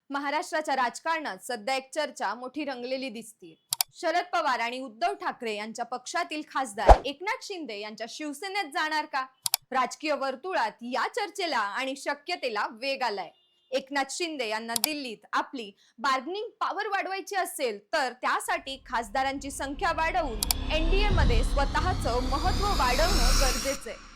महाराष्ट्राच्या राजकारणात सध्या एक चर्चा मोठी रंगलेली दिसतीये। शरद पवार आणि उद्धव ठाकरे यांच्या पक्षातील खासदार एकनाथ शिंदे यांच्या शिवसेनेत जाणार का? राजकीय वर्तुळात या चर्चेला आणि शक्यतेला वेग आलाय। एकनाथ शिंदे यांना दिल्लीत आपली बार्गेनिंग पॉवर वाढवायची असेल तर त्यासाठी खासदारांची संख्या वाढवून एनडीए मध्ये स्वतःचं महत्त्व वाढवणं गरजेचं आहे।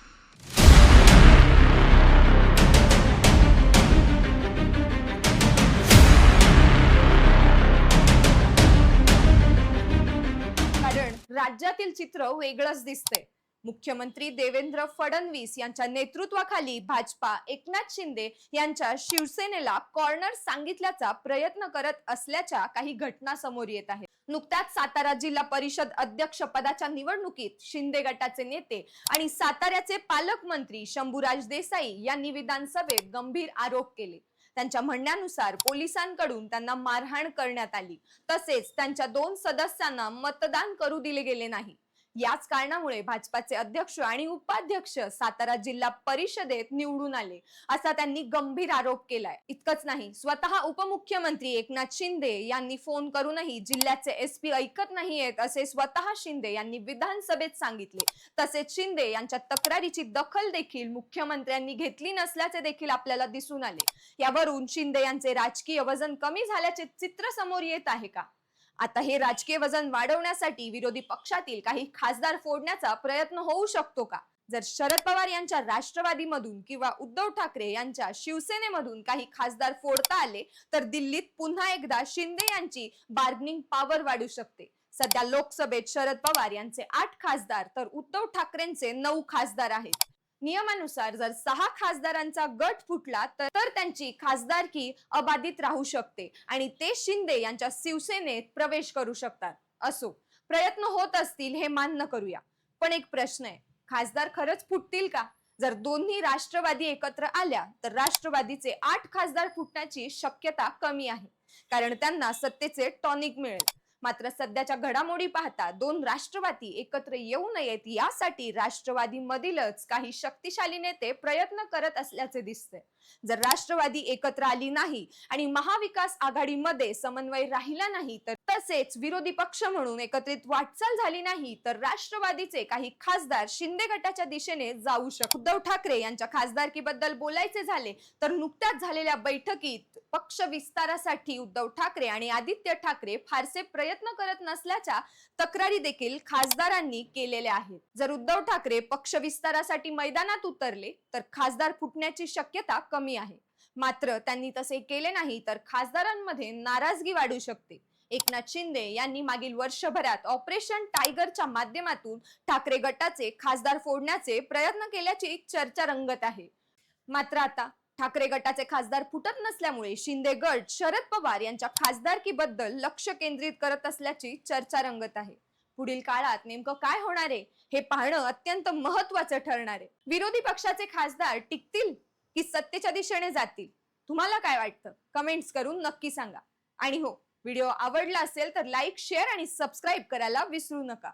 राज्यातील चित्र वेगळंच दिसते। मुख्यमंत्री देवेंद्र फडणवीस यांच्या नेतृत्वाखाली भाजपा एकनाथ शिंदे यांच्या शिवसेनेला कॉर्नर सांगितल्याचा प्रयत्न करत असल्याच्या काही घटना समोर येत आहेत। नुकत्याच सातारा जिल्हा परिषद अध्यक्ष पदाच्या निवडणुकीत शिंदे गटाचे नेते आणि साताऱ्याचे पालकमंत्री शंभूराज देसाई यांनी विधानसभेत गंभीर आरोप केले। त्यांच्या म्हणण्यानुसार पोलिसांकडून त्यांना मारहाण करण्यात आली, तसेच त्यांच्या 2 सदस्यांना मतदान करू दिले गेले नाही। याच कारणामुळे भाजपाचे अध्यक्ष आणि उपाध्यक्ष सातारा जिल्हा परिषदेत निवडून आले, असा त्यांनी गंभीर आरोप केलाय। इतकंच नाही, स्वतः उपमुख्यमंत्री एकनाथ शिंदे यांनी फोन करूनही जिल्ह्याचे एसपी ऐकत नाहीयेत असे स्वतः शिंदे यांनी विधानसभेत सांगितले। तसेच शिंदे यांच्या तक्रारीची दखल देखील मुख्यमंत्र्यांनी घेतली नसल्याचे देखील आपल्याला दिसून आले। यावरून शिंदे यांचे राजकीय वजन कमी झाल्याचे चित्र समोर येत आहे का? आता हे राजकीय वजन वाढवण्यासाठी विरोधी पक्षातील काही खासदार फोडण्याचा प्रयत्न होऊ शकतो का? जर शरद पवार यांच्या राष्ट्रवादीमधून किंवा उद्धव ठाकरे यांच्या शिवसेनेमधून काही खासदार फोडता आले तर दिल्लीत पुन्हा एकदा शिंदे यांची बार्गेनिंग पॉवर वाढू शकते। सध्या लोकसभेत शरद पवार यांचे 8 खासदार तर उद्धव ठाकरेंचे 9 खासदार आहेत। नियमानुसार जर 6 खासदारांचा गट फुटला तर त्यांची खासदारकी अबाधित राहू शकते आणि ते शिंदे यांच्या शिवसेनेत प्रवेश करू शकतात। असो, प्रयत्न होत असतील हे मान्य करूया, पण एक प्रश्न आहे, खासदार खरंच फुटतील का? जर दोन्ही राष्ट्रवादी एकत्र आल्या तर राष्ट्रवादीचे 8 खासदार फुटण्याची शक्यता कमी आहे, कारण त्यांना सत्तेचे टॉनिक मिळेल। मात्र सध्याच्या घडामोडी पाहता 2 राष्ट्रवादी एकत्र येऊ नयेत यासाठी राष्ट्रवादी मधीलच काही शक्तिशाली नेते प्रयत्न करत असल्याचे दिसते। जर राष्ट्रवादी एकत्र आली नाही आणि महाविकास आघाडीमध्ये समन्वय राहिला नाही तर तसेच विरोधी पक्ष म्हणून एकत्रित वाटचाल झाली नाही तर राष्ट्रवादीचे काही खासदार शिंदे गटाच्या दिशेने जाऊ शकतात। उद्धव ठाकरे यांच्या खासदारकीबद्दल बोलायचे झाले तर नुकत्याच झालेल्या बैठकीत पक्ष विस्तारासाठी उद्धव ठाकरे आणि आदित्य ठाकरे फारसे प्रयत्न करत नसल्याच्या तक्रारी देखील खासदारांनी केलेल्या आहेत। जर उद्धव ठाकरे पक्ष विस्तारासाठी मैदानात उतरले तर खासदार फुटण्याची शक्यता कमी आहे। मात्र त्यांनी तसे केले नाही तर खासदारांमध्ये नाराजगी वाढू शकते। एकनाथ शिंदे यांनी मागील वर्षभरात ऑपरेशन टायगरच्या माध्यमातून ठाकरे गटाचे खासदार फोडण्याचे प्रयत्न केल्याची चर्चा रंगत आहे। मात्र आता ठाकरे गटाचे खासदार फुटत नसल्यामुळे शिंदे गट शरद पवार यांच्या खासदारकीबद्दल लक्ष केंद्रित करत असल्याची चर्चा रंगत आहे। पुढील काळात नेमकं काय होणार आहे हे पाहणं अत्यंत महत्त्वाचं ठरणार आहे। विरोधी पक्षाचे खासदार टिकतील की सत्तेच्या दिशेने जातील? तुम्हाला काय वाटतं? कमेंट्स करून नक्की सांगा। आणि हो, व्हिडिओ आवडला असेल तर लाईक, शेअर आणि सबस्क्राईब करायला विसरू नका।